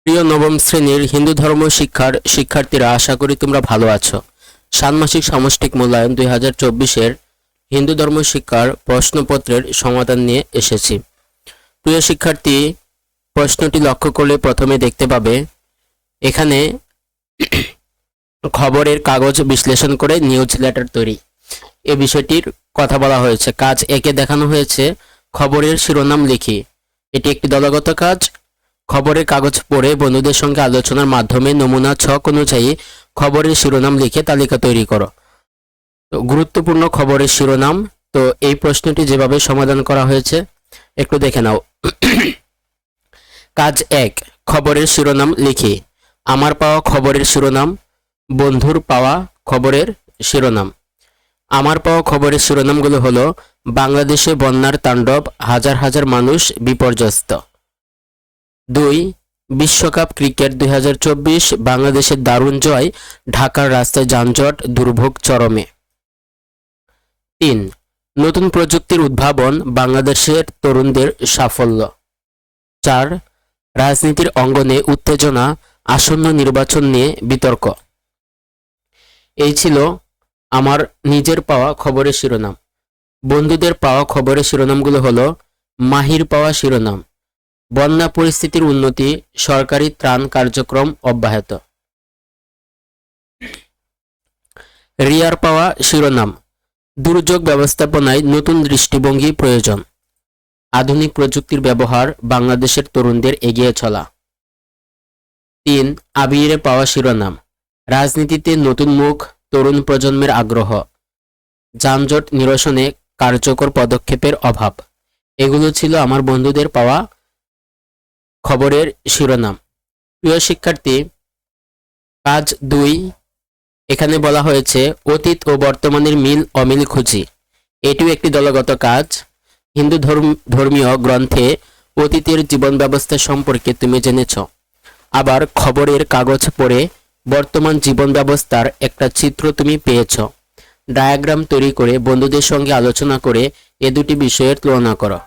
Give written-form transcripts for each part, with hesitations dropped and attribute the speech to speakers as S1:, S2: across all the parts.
S1: প্রিয় নবম শ্রেণীর হিন্দু ধর্ম শিক্ষার শিক্ষার্থীরা, আশা করি তোমরা ভালো আছো। ষান্মাসিক সামষ্টিক মূল্যায়ন 2024-এর হিন্দু ধর্ম শিক্ষার প্রশ্নপত্রের সমাধান নিয়ে এসেছি। প্রিয় শিক্ষার্থী, প্রশ্নটি লক্ষ্য করলে প্রথমে দেখতে পাবে এখানে খবরের কাগজ বিশ্লেষণ করে নিউজ লেটার তৈরি, এ বিষয়টির কথা বলা হয়েছে। কাজ একে দেখানো হয়েছে খবরের শিরোনাম লিখি। এটি একটি দলগত কাজ। খবরের কাগজ পড়ে বন্ধুদের সঙ্গে আলোচনার মাধ্যমে নমুনা ছক অনুযায়ী খবরের শিরোনাম লিখে তালিকা তৈরি করো। তো গুরুত্বপূর্ণ খবরের শিরোনাম, তো এই প্রশ্নটি যেভাবে সমাধান করা হয়েছে একটু দেখে নাও। কাজ 1, খবরের শিরোনাম লিখি। আমার পাওয়া খবরের শিরোনাম, বন্ধুর পাওয়া খবরের শিরোনাম। আমার পাওয়া খবরের শিরোনামগুলো হলো: বাংলাদেশে বন্যার তাণ্ডব, হাজার হাজার মানুষ বিপর্যস্ত। 2, বিশ্বকাপ ক্রিকেট 2024, বাংলাদেশের দারুণ জয়, ঢাকার রাস্তায় যানজট, দুর্ভোগ চরমে। 3, নতুন প্রযুক্তির উদ্ভাবন, বাংলাদেশের তরুণদের সাফল্য। 4, রাজনীতির অঙ্গনে উত্তেজনা, আসন্ন নির্বাচন নিয়ে বিতর্ক। এই ছিল আমার নিজের পাওয়া খবরের শিরোনাম। বন্ধুদের পাওয়া খবরের শিরোনামগুলো হলো: মাহির পাওয়া শিরোনাম, বন্যা পরিস্থিতির উন্নতি, সরকারি ত্রাণ কার্যক্রম অব্যাহত। রিয়ার পাওয়া শিরোনাম, দুর্যোগ ব্যবস্থাপনায় নতুন দৃষ্টিভঙ্গি প্রয়োজন, আধুনিক প্রযুক্তির ব্যবহার, বাংলাদেশের তরুণদের এগিয়ে চলা। 3, আবিরে পাওয়া শিরোনাম, রাজনীতিতে নতুন মুখ, তরুণ প্রজন্মের আগ্রহ, যানজট নিরসনে কার্যকর পদক্ষেপের অভাব। এগুলো ছিল আমার বন্ধুদের পাওয়া খবরের শিরোনাম। প্রিয় শিক্ষার্থী, কাজ 2, এখানে বলা হয়েছে অতীত ও বর্তমানের মিল অমিল খুঁজি। এটিও একটি দলগত কাজ। হিন্দু ধর্মীয় গ্রন্থে অতীতের জীবন ব্যবস্থা সম্পর্কে তুমি জেনেছ। আবার খবরের কাগজ পড়ে বর্তমান জীবন ব্যবস্থার একটা চিত্র তুমি পেয়েছ। ডায়াগ্রাম তৈরি করে বন্ধুদের সঙ্গে আলোচনা করে এ দুটি বিষয়ের তুলনা করো।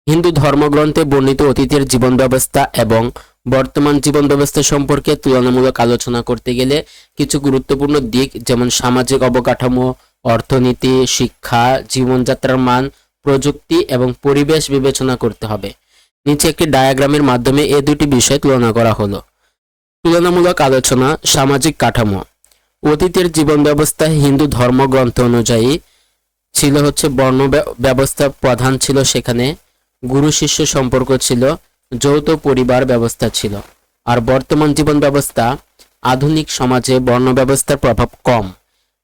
S1: হিন্দু ধর্মগ্রন্থে বর্ণিত অতীতের জীবন ব্যবস্থা এবং বর্তমান জীবন ব্যবস্থা সম্পর্কে তুলনামূলক আলোচনা করতে গেলে কিছু গুরুত্বপূর্ণ দিক, যেমন সামাজিক অবকাঠামো, অর্থনীতি, শিক্ষা, জীবনযাত্রার মান, প্রযুক্তি এবং পরিবেশ বিবেচনা করতে হবে। নিচে একটি ডায়াগ্রামের মাধ্যমে এ দুটি বিষয় তুলনা করা হলো। তুলনামূলক আলোচনা। সামাজিক কাঠামো। অতীতের জীবন ব্যবস্থা হিন্দু ধর্মগ্রন্থ অনুযায়ী ছিল বর্ণ ব্যবস্থা প্রধান ছিল, সেখানে গুরু শিষ্য সম্পর্ক ছিল, যৌথ পরিবার ব্যবস্থা ছিল। আর বর্তমান জীবন ব্যবস্থা, আধুনিক সমাজে বর্ণ ব্যবস্থার প্রভাব কম,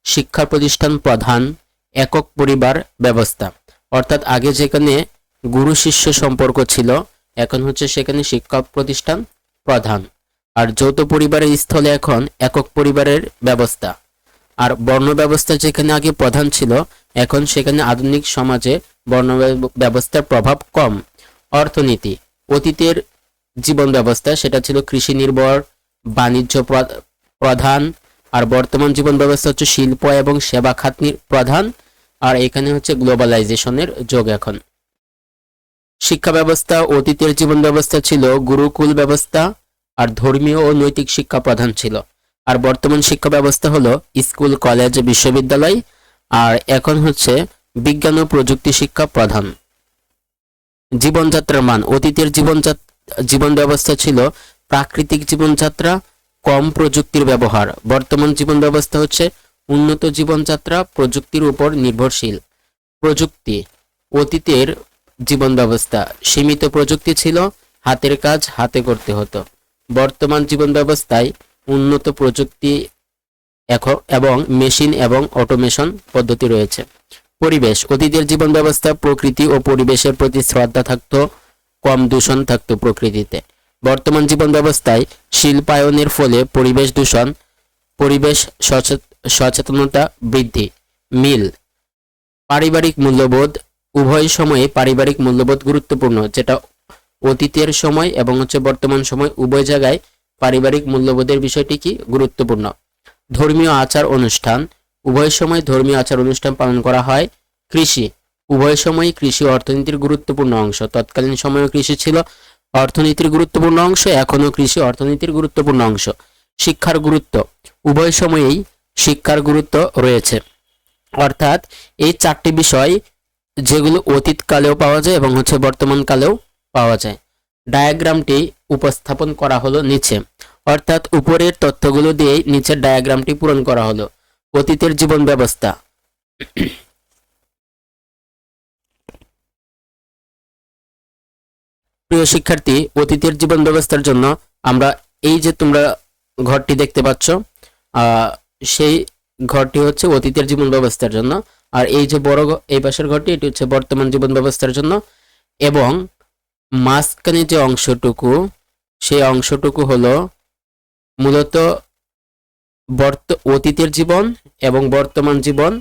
S1: শিক্ষা প্রতিষ্ঠান প্রধান, একক পরিবার ব্যবস্থা। অর্থাৎ আগে যেখানে গুরু শিষ্য সম্পর্ক ছিল, এখন সেখানে শিক্ষা প্রতিষ্ঠান প্রধান। আর যৌথ পরিবারের স্থলে এখন একক পরিবারের ব্যবস্থা। আর বর্ণ ব্যবস্থা যেখানে আগে প্রধান ছিল, এখন সেখানে আধুনিক সমাজে বর্ণ ব্যবস্থার প্রভাব কম। অর্থনীতি। অতীতের জীবন ব্যবস্থা সেটা ছিল কৃষি নির্ভর, বাণিজ্য প্রধান। আর বর্তমান জীবন ব্যবস্থা শিল্প এবং সেবা খাত প্রধান। আর এখানে গ্লোবালাইজেশনের যোগ এখন। শিক্ষা ব্যবস্থা। অতীতের জীবন ব্যবস্থা ছিল গুরুকুল ব্যবস্থা, আর ধর্মীয় ও নৈতিক শিক্ষা প্রধান ছিল। আর বর্তমান শিক্ষা ব্যবস্থা হলো স্কুল, কলেজ, বিশ্ববিদ্যালয়। আর এখন বিজ্ঞান ও প্রযুক্তি শিক্ষা প্রধান। জীবনযাত্রার মান। অতীতের জীবন ব্যবস্থা ছিল প্রাকৃতিক জীবনযাত্রা, কম প্রযুক্তির ব্যবহার। বর্তমান জীবন ব্যবস্থা উন্নত জীবনযাত্রা, প্রযুক্তির উপর নির্ভরশীল। প্রযুক্তি। অতীতের জীবন ব্যবস্থা সীমিত প্রযুক্তি ছিল, হাতের কাজ হাতে করতে হতো। বর্তমান জীবন ব্যবস্থায় উন্নত প্রযুক্তি এবং মেশিন এবং অটোমেশন পদ্ধতি রয়েছে। পরিবেশ। অতীতের জীবন ব্যবস্থা প্রকৃতি ও পরিবেশের প্রতি শ্রদ্ধা থাকতো, কম দূষণ থাকতো প্রকৃতিতে। বর্তমান জীবন ব্যবস্থায় শিল্পায়নের ফলে পরিবেশ দূষণ, পরিবেশ সচেতনতা বৃদ্ধি। মিল। পারিবারিক মূল্যবোধ। উভয় সময়ে পারিবারিক মূল্যবোধ গুরুত্বপূর্ণ, যেটা অতীতের সময় এবং বর্তমান সময় উভয় জায়গায় পারিবারিক মূল্যবোধের বিষয়টি কি গুরুত্বপূর্ণ। ধর্মীয় আচার অনুষ্ঠান। উভয় সময় ধর্মীয় আচার অনুষ্ঠান পালন করা হয়। কৃষি। উভয় সময়ই কৃষি অর্থনীতির গুরুত্বপূর্ণ অংশ। তৎকালীন সময়েও কৃষি ছিল অর্থনীতির গুরুত্বপূর্ণ অংশ, এখনও কৃষি অর্থনীতির গুরুত্বপূর্ণ অংশ। শিক্ষার গুরুত্ব, উভয় সময়েই শিক্ষার গুরুত্ব রয়েছে। অর্থাৎ এই চারটি বিষয় যেগুলো অতীতকালেও পাওয়া যায় এবং বর্তমান কালেও পাওয়া যায়। ডায়াগ্রামটি উপস্থাপন করা হলো নিচে, অর্থাৎ উপরের তথ্যগুলো দিয়ে নিচের ডায়াগ্রামটি পূরণ করা হলো। অতীতের জীবন ব্যবস্থা। প্রিয় শিক্ষার্থী, অতীতের জীবন ব্যবস্থার জন্য আমরা এই যে তোমরা ঘরটি দেখতে পাচ্ছ, সেই ঘরটি হচ্ছে অতীতের জীবন ব্যবস্থার জন্য, আর এই যে বড় এই পাশের ঘরটি এটি হচ্ছে বর্তমান জীবন ব্যবস্থার জন্য, এবং মাঝখানে যে অংশটুকু সেই অংশটুকু হলো মূলত অতীতের জীবন এবং বর্তমান জীবন,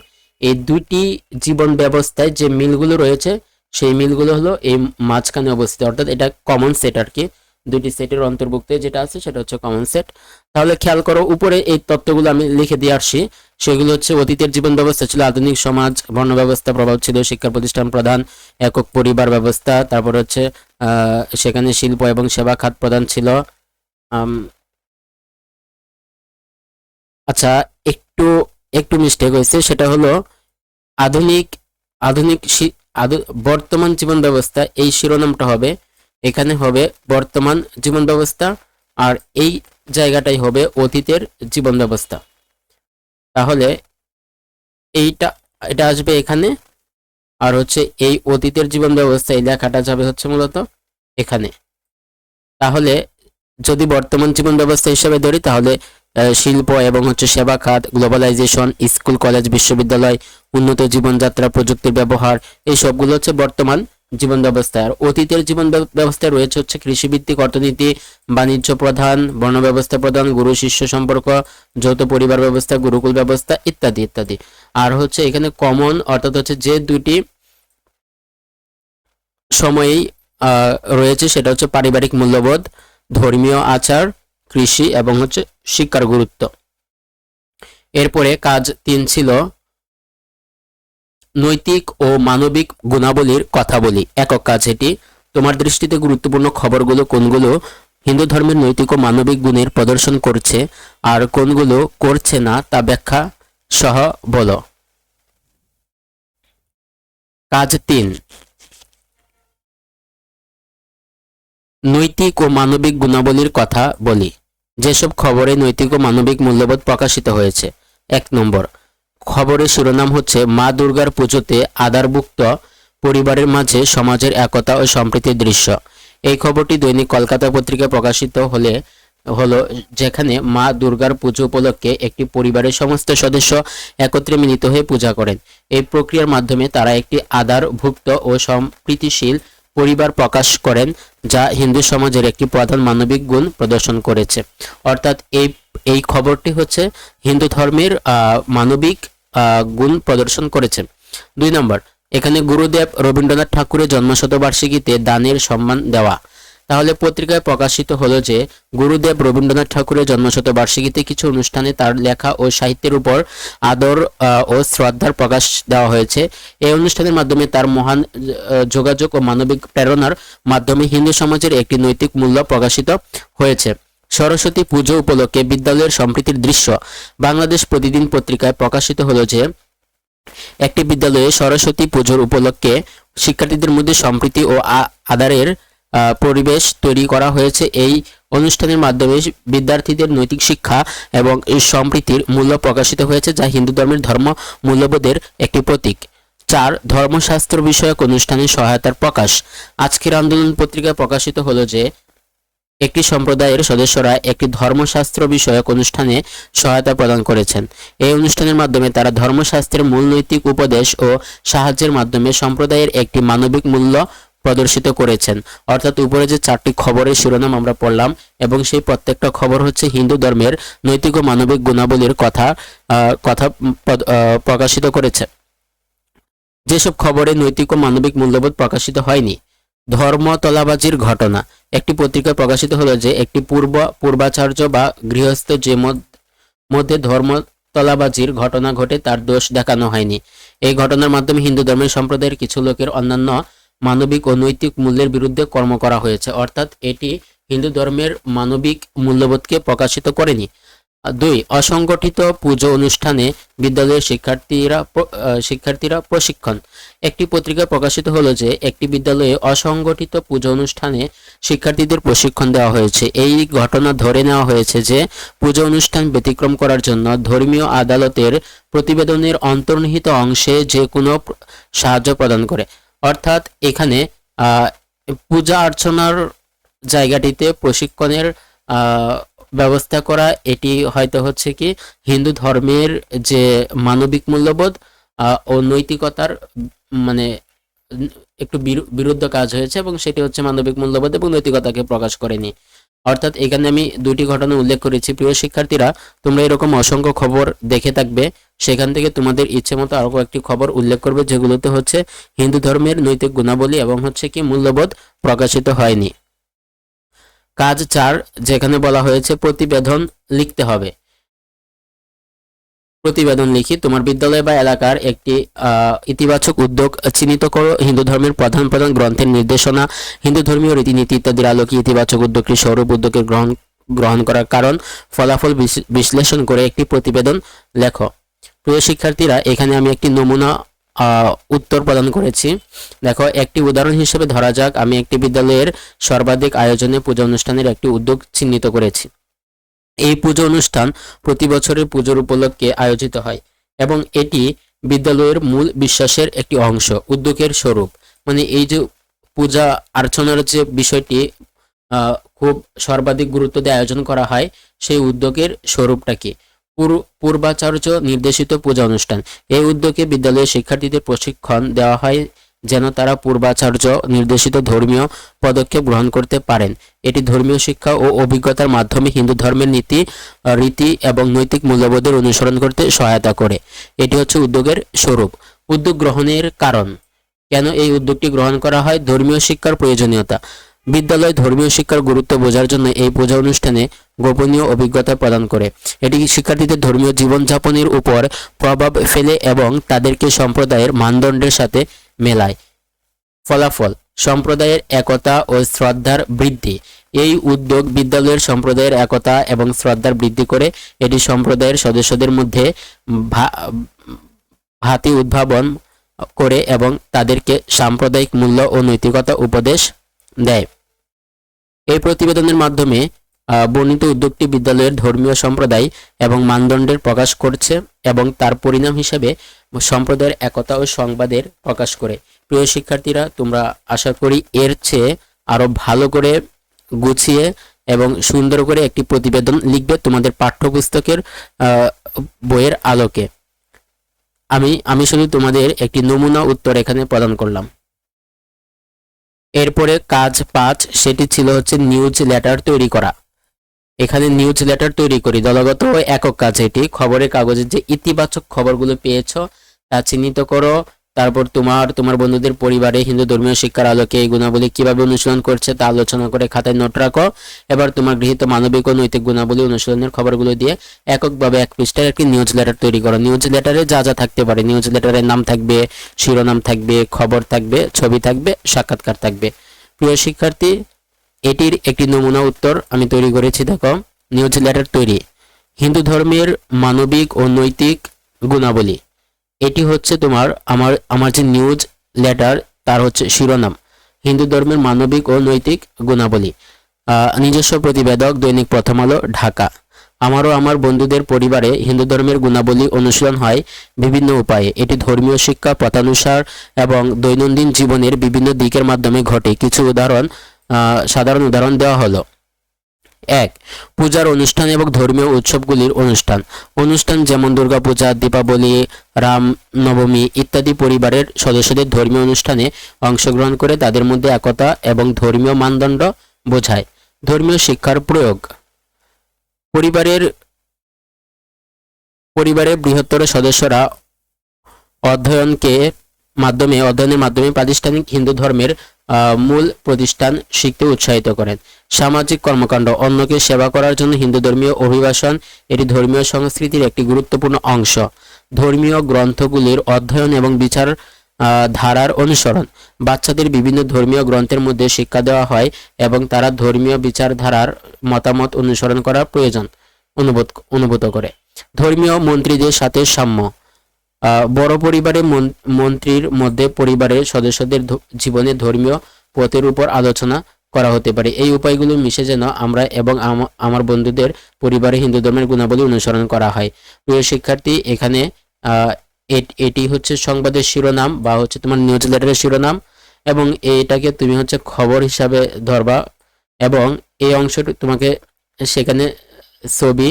S1: এই দুটি জীবন ব্যবস্থায় যে মিলগুলো রয়েছে সেই মিলগুলো হলো এই মাঝখানে অবস্থিত, অর্থাৎ এটা কমন সেট আর কি। দুটি সেটের অন্তর্ভুক্ত যেটা আছে সেটা হচ্ছে কমন সেট। তাহলে খেয়াল করো, উপরে এই তত্ত্বগুলো আমি লিখে দিয়ে আসছি, সেগুলো হচ্ছে অতীতের জীবন ব্যবস্থা ছিল আধুনিক সমাজ, বর্ণ ব্যবস্থা প্রভাব ছিল, শিক্ষা প্রতিষ্ঠান প্রধান, একক পরিবার ব্যবস্থা, তারপর হচ্ছে সেখানে শিল্প এবং সেবা খাত প্রধান ছিল। আচ্ছা, একটু একটু মিস্টেক হয়েছে, সেটা হলো আধুনিক আধুনিক বর্তমান জীবন ব্যবস্থা, এই শিরোনামটা হবে, এখানে হবে বর্তমান জীবন ব্যবস্থা, আর এই জায়গাটাই হবে অতীতের জীবন ব্যবস্থা। তাহলে এটা আসবে এখানে, আর এই অতীতের জীবন ব্যবস্থা এই লেখাটা যাবে মূলত এখানে। তাহলে যদি বর্তমান জীবন ব্যবস্থা হিসেবে ধরি, তাহলে শিল্প এবং সেবা খাত, গ্লোবালাইজেশন, স্কুল কলেজ বিশ্ববিদ্যালয়, উন্নত জীবনযাত্রা, প্রযুক্তির ব্যবহার, এই সবগুলো বর্তমান জীবন ব্যবস্থা। আর অতীতের জীবন ব্যবস্থায় রয়েছে কৃষিভিত্তিক অর্থনীতি, বাণিজ্য প্রধান, বর্ণ ব্যবস্থা প্রধান, গুরু শিষ্য সম্পর্ক, যৌথ পরিবার ব্যবস্থা, গুরুকুল ব্যবস্থা ইত্যাদি ইত্যাদি। আর এখানে কমন, অর্থাৎ যে দুটি সময়েই রয়েছে সেটা পারিবারিক মূল্যবোধ, ধর্মীয় আচার, কৃষি এবং শিক্ষার গুরুত্ব। এরপরে কাজ 3 ছিল নৈতিক ও মানবিক গুণাবলীর কথা বলি। একক কাজ এটি। তোমার দৃষ্টিতে গুরুত্বপূর্ণ খবরগুলো কোনগুলো হিন্দু ধর্মের নৈতিক ও মানবিক গুণের প্রদর্শন করছে আর কোনগুলো করছে না তা ব্যাখ্যা সহ বলো। কাজ 3, নৈতিক ও মানবিক গুণাবলীর কথা বলি। যেসব খবরে নৈতিক ও মানবিক মূল্যবোধ প্রকাশিত হয়েছে। 1 নম্বর, খবরের শিরোনাম মা দুর্গার পুজোতে আদারভুক্ত পরিবারের মাঝে সমাজের একতা ও সম্প্রীতির দৃশ্য। এই খবরটি দৈনিক কলকাতা পত্রিকায় প্রকাশিত হলো যেখানে মা দুর্গার পুজো উপলক্ষে একটি পরিবারের সমস্ত সদস্য একত্রে মিলিত হয়ে পূজা করেন। এই প্রক্রিয়ার মাধ্যমে তারা একটি আদারভুক্ত ও সম্প্রীতিশীল পরিবার প্রকাশ করেন, যা হিন্দু সমাজের একটি প্রধান মানবিক গুণ প্রদর্শন করেছে। অর্থাৎ এই খবরটি হিন্দু ধর্মের মানবিক গুণ প্রদর্শন করেছে। 2 নম্বর, এখানে গুরুদেব রবীন্দ্রনাথ ঠাকুরের জন্মশতবার্ষিকীতে দানের সম্মান দেওয়া। তাহলে পত্রিকায় প্রকাশিত হলো যে গুরুদেব রবীন্দ্রনাথ ঠাকুরের জন্মশতবার্ষিকীতে কিছু অনুষ্ঠানে তার লেখা ও সাহিত্যের উপর আদর ও শ্রদ্ধার প্রকাশ দেওয়া হয়েছে। এই অনুষ্ঠানের মাধ্যমে তার মহান যোগাযোগ ও মানবিক প্রেরণার মাধ্যমে হিন্দু সমাজের একটি নৈতিক মূল্য প্রকাশিত হয়েছে। সরস্বতী পুজো উপলক্ষে বিদ্যালয়ের সম্প্রীতির দৃশ্য। বাংলাদেশ প্রতিদিন পত্রিকায় প্রকাশিত হলো যে একটি বিদ্যালয়ে সরস্বতী পুজোর উপলক্ষে শিক্ষার্থীদের মধ্যে সম্প্রীতি ও আদরের পরিবেশ তৈরি করা হয়েছে। এই অনুষ্ঠানের মাধ্যমে বিদ্যার্থীদের নৈতিক শিক্ষা এবং সম্প্রীতির মূল্য প্রকাশিত হয়েছে, যা হিন্দু ধর্মের ধর্ম মূল্যবোধের একটি প্রতীক। 4, ধর্মশাস্ত্র বিষয়ক অনুষ্ঠানে সহায়তার প্রকাশ। আজকের আন্দোলন পত্রিকায় প্রকাশিত হলো যে একটি সম্প্রদায়ের সদস্যরা একটি ধর্মশাস্ত্র বিষয়ক অনুষ্ঠানে সহায়তা প্রদান করেছেন। এই অনুষ্ঠানের মাধ্যমে তারা ধর্মশাস্ত্রের মূল নৈতিক উপদেশ ও সাহায্যের মাধ্যমে সম্প্রদায়ের একটি মানবিক মূল্য প্রদর্শিত করেছেন। অর্থাৎ উপরে যে 4টি খবরের শিরোনাম আমরা পড়লাম এবং সেই প্রত্যেকটা খবর হিন্দু ধর্মের নৈতিক ও মানবিক গুণাবলীর কথা প্রকাশিত করেছে। যেসব খবরে নৈতিক ও মানবিক মূল্যবোধ প্রকাশিত হয়নি। ধর্মতলাবাজির ঘটনা। একটি পত্রিকায় প্রকাশিত হলো যে একটি পূর্বাচার্য বা গৃহস্থ যে মধ্যে ধর্মতলাবাজির ঘটনা ঘটে তার দোষ দেখানো হয়নি। এই ঘটনার মাধ্যমে হিন্দু ধর্মের সম্প্রদায়ের কিছু লোকের অন্যান্য মানবিক ও নৈতিক মূল্যের বিরুদ্ধে কর্ম করা হয়েছে, অর্থাৎ এটি হিন্দু ধর্মের মানবিক মূল্যবোধকে প্রকাশিত করেনি। 2, অসংগঠিত পুজো অনুষ্ঠানে বিদ্যালয়ের শিক্ষার্থীরা প্রশিক্ষণ। একটি পত্রিকা প্রকাশিত হলো যে একটি বিদ্যালয়ে অসংগঠিত পুজো অনুষ্ঠানে শিক্ষার্থীদের প্রশিক্ষণ দেওয়া হয়েছে। এই ঘটনা ধরে নেওয়া হয়েছে যে পুজো অনুষ্ঠান ব্যতিক্রম করার জন্য ধর্মীয় আদালতের প্রতিবেদনের অন্তর্নিহিত অংশে যে কোনো সাহায্য প্রদান করে। অর্থাৎ এখানে পূজা অর্চনার জায়গাটিতে প্রশিক্ষণের ব্যবস্থা করা, এটি হয়তো হচ্ছে কি হিন্দু ধর্মের যে মানবিক মূল্যবোধ ও নৈতিকতার মানে একটু বিরুদ্ধ কাজ হয়েছে, এবং সেটি হচ্ছে মানবিক মূল্যবোধ এবং নৈতিকতাকে প্রকাশ করেনি। অর্থাৎ এখানে আমি 2টি ঘটনা উল্লেখ করেছি। প্রিয় শিক্ষার্থীরা, তোমরা এরকম অসংখ্য খবর দেখে থাকবে, সেখান থেকে তোমাদের ইচ্ছে মতো আরো কয়েকটি খবর উল্লেখ করবে যেগুলোতে হচ্ছে হিন্দু ধর্মের নৈতিক গুণাবলী এবং হচ্ছে কি মূল্যবোধ প্রকাশিত হয়নি। কাজ 4, যেখানে বলা হয়েছে প্রতিবেদন লিখতে হবে। প্রতিবেদন লিখি, তোমার বিদ্যালয় বা এলাকার একটি ইতিবাচক উদ্যোগ চিহ্নিত করো। হিন্দু ধর্মের প্রধান প্রধান গ্রন্থের নির্দেশনা, হিন্দু ধর্মীয় রীতিনীতি ইত্যাদির আলোকে ইতিবাচক উদ্যোগটি স্বরূপ উদ্যোগের গ্রহণ করার কারণ ফলাফল বিশ্লেষণ করে একটি প্রতিবেদন লেখো। প্রিয় শিক্ষার্থীরা, এখানে আমি একটি নমুনা উত্তর প্রদান করেছি। দেখো, একটি উদাহরণ হিসেবে ধরা যাক আমি একটি বিদ্যালয়ের সর্বাধিক আয়োজনে পূজা অনুষ্ঠানের একটি উদ্যোগ চিহ্নিত করেছি। এই পুজো অনুষ্ঠান প্রতি বছরের পুজোর উপলক্ষে আয়োজিত হয় এবং এটি বিদ্যালয়ের মূল বিশ্বাসের একটি অংশ। উদ্যোগের স্বরূপ মানে এই যে পূজা অর্চনার যে বিষয়টি খুব সর্বাধিক গুরুত্ব দিয়ে আয়োজন করা হয়, সেই উদ্যোগের স্বরূপটা কি? পূর্বাচার্য নির্দেশিত পূজা অনুষ্ঠান। এই উদ্যোগে বিদ্যালয়ের শিক্ষার্থীদের প্রশিক্ষণ দেওয়া হয় যেন তারা পূর্বাচার্য নির্দেশিত ধর্মীয় পদক্ষেপ গ্রহণ করতে পারেন। এটি ধর্মীয় শিক্ষা ও অভিজ্ঞতার মাধ্যমে হিন্দু ধর্মের রীতি এবং নৈতিক মূল্যবোধের অনুসরণ করতে সহায়তা করে। এটি হচ্ছে উদ্যোগের স্বরূপ। উদ্যোগ গ্রহণের কারণ, কেন এই উদ্যোগটি গ্রহণ করা হয়? ধর্মীয় শিক্ষার প্রয়োজনীয়তা। বিদ্যালয় ধর্মীয় শিক্ষার গুরুত্ব বোঝার জন্য এই পূজা অনুষ্ঠানে গোপনীয় অভিজ্ঞতা প্রদান করে। এটি শিক্ষার্থীদের ধর্মীয় জীবনযাপনের উপর প্রভাব ফেলে এবং তাদেরকে সম্প্রদায়ের মানদণ্ডের সাথে মেলায়। ফলাফল, সম্প্রদায়ের একতা ও শ্রদ্ধার বৃদ্ধি। এই উদ্যোগ বিদ্যালয়ের সম্প্রদায়ের একতা এবং শ্রদ্ধার বৃদ্ধি করে। এটি সম্প্রদায়ের সদস্যদের মধ্যে ভাতি উদ্ভাবন করে এবং তাদেরকে সাম্প্রদায়িক মূল্য ও নৈতিকতা উপদেশ দেয়। এই প্রতিবেদনের মাধ্যমে বর্ণিত উদ্যোগটি বিদ্যালয়ের ধর্মীয় সম্প্রদায় এবং মানদণ্ডের প্রকাশ করছে এবং তার পরিণাম হিসেবে সম্প্রদায়ের একতা ও সংবাদের প্রকাশ করে। প্রিয় শিক্ষার্থীরা, তোমরা আশা করি এর চেয়ে আরো ভালো করে গুছিয়ে এবং সুন্দর করে একটি প্রতিবেদন লিখবে তোমাদের পাঠ্যপুস্তকের বইয়ের আলোকে। আমি শুধু তোমাদের একটি নমুনা উত্তর এখানে প্রদান করলাম। এরপরে কাজ 5, সেটি ছিল হচ্ছে নিউজ লেটার তৈরি করা। এখানে নিউজ লেটার তৈরি করি, দলগত ও একক কাজ। এটি খবরের কাগজের যে ইতিবাচক খবরগুলো পেয়েছো তা চিহ্নিত করো। তারপর তোমার বন্ধুদের পরিবারে হিন্দু ধর্মীয় শিক্ষার আলোকে এই গুণাবলী কিভাবে অনুশীলন করছে তা আলোচনা করে খাতায় নোট রাখো। এবার তোমার গৃহীত মানবিক ও নৈতিক গুণাবলী অনুশীলনের খবরগুলো দিয়ে এককভাবে 1 পৃষ্ঠার একটি নিউজ লেটার তৈরি করো। নিউজ লেটারে যা যা থাকতে পারে, নিউজ লেটারের নাম থাকবে, শিরোনাম থাকবে, খবর থাকবে, ছবি থাকবে, সাক্ষাৎকার থাকবে। প্রিয় শিক্ষার্থী, এটির একটি নমুনা উত্তর আমি তৈরি করেছি। দেখো, নিউজ লেটার তৈরি। হিন্দু ধর্মের মানবিক ও নৈতিক গুণাবলী। এটি হচ্ছে আমার যে নিউজ লেটার তার হচ্ছে শিরোনাম, হিন্দু ধর্মের মানবিক ও নৈতিক গুণাবলী। নিজস্ব প্রতিবেদক, দৈনিক প্রথম আলো, ঢাকা। আমারও আমার বন্ধুদের পরিবারে হিন্দু ধর্মের গুণাবলী অনুশীলন হয় বিভিন্ন উপায়ে। এটি ধর্মীয় শিক্ষা, পথানুসার এবং দৈনন্দিন জীবনের বিভিন্ন দিকের মাধ্যমে ঘটে। কিছু সাধারণ উদাহরণ দেওয়া হলো। 1, পূজার অনুষ্ঠান এবং ধর্মীয় উৎসবগুলির অনুষ্ঠান যেমন দুর্গাপূজা, দীপাবলি, রাম নবমী ইত্যাদি পরিবারের সদস্যদের ধর্মীয় অনুষ্ঠানে অংশগ্রহণ করে তাদের মধ্যে একতা এবং ধর্মীয় মানদণ্ড বোঝায়। ধর্মীয় শিক্ষার প্রয়োগ। পরিবারের বৃহত্তর সদস্যরা অধ্যয়নের মাধ্যমে প্রাতিষ্ঠানিক হিন্দু ধর্মের মূল প্রতিষ্ঠান শিখতে উৎসাহিত করেন। সামাজিক কর্মকাণ্ড। অন্যকে সেবা করার জন্য হিন্দু ধর্মীয় অভিবাসন, এটি ধর্মীয় সংস্কৃতির একটি গুরুত্বপূর্ণ অংশ। ধর্মীয় গ্রন্থগুলির অধ্যয়ন এবং বিচার ধারার অনুসরণ। বাচ্চাদের বিভিন্ন ধর্মীয় গ্রন্থের মধ্যে শিক্ষা দেওয়া হয় এবং তারা ধর্মীয় বিচারধারার মতামত অনুসরণ করা প্রয়োজন অনুভূত করে। ধর্মীয় মন্ত্রীদের সাথে সাম্য। বড় পরিবারে মন্ত্রীর মধ্যে পরিবারের সদস্যদের জীবনে ধর্মীয় পথের উপর আলোচনা করা হতে পারে। এই উপায়গুলো মিশে যেন আমরা এবং আমার বন্ধুদের পরিবারে হিন্দু ধর্মের গুণাবলী অনুসরণ করা হয়। প্রিয় শিক্ষার্থী, এখানে এটি হচ্ছে সংবাদের শিরোনাম বা হচ্ছে তোমার নিউজ লেটারের শিরোনাম, এবং এটাকে তুমি হচ্ছে খবর হিসাবে ধরবা, এবং এই অংশটি তোমাকে সেখানে ছবি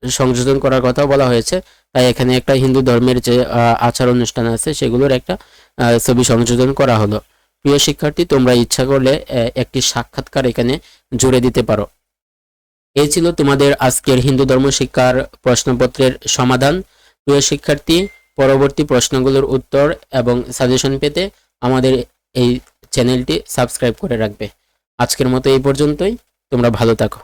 S1: সংযোজন করার কথা বলা হয়েছে। তাই এখানে একটা হিন্দু ধর্মের যে আচার অনুষ্ঠান আছে সেগুলোর একটা ছবি সংযোজন করা হলো। প্রিয় শিক্ষার্থী, তোমরা ইচ্ছা করলে একটি সাক্ষাৎকার এখানে জুড়ে দিতে পারো। এই ছিল তোমাদের আজকের হিন্দু ধর্ম শিক্ষার প্রশ্নপত্রের সমাধান। প্রিয় শিক্ষার্থী, পরবর্তী প্রশ্নগুলোর উত্তর এবং সাজেশন পেতে আমাদের এই চ্যানেলটি সাবস্ক্রাইব করে রাখবে। আজকের মতো এই পর্যন্তই। তোমরা ভালো থাকো।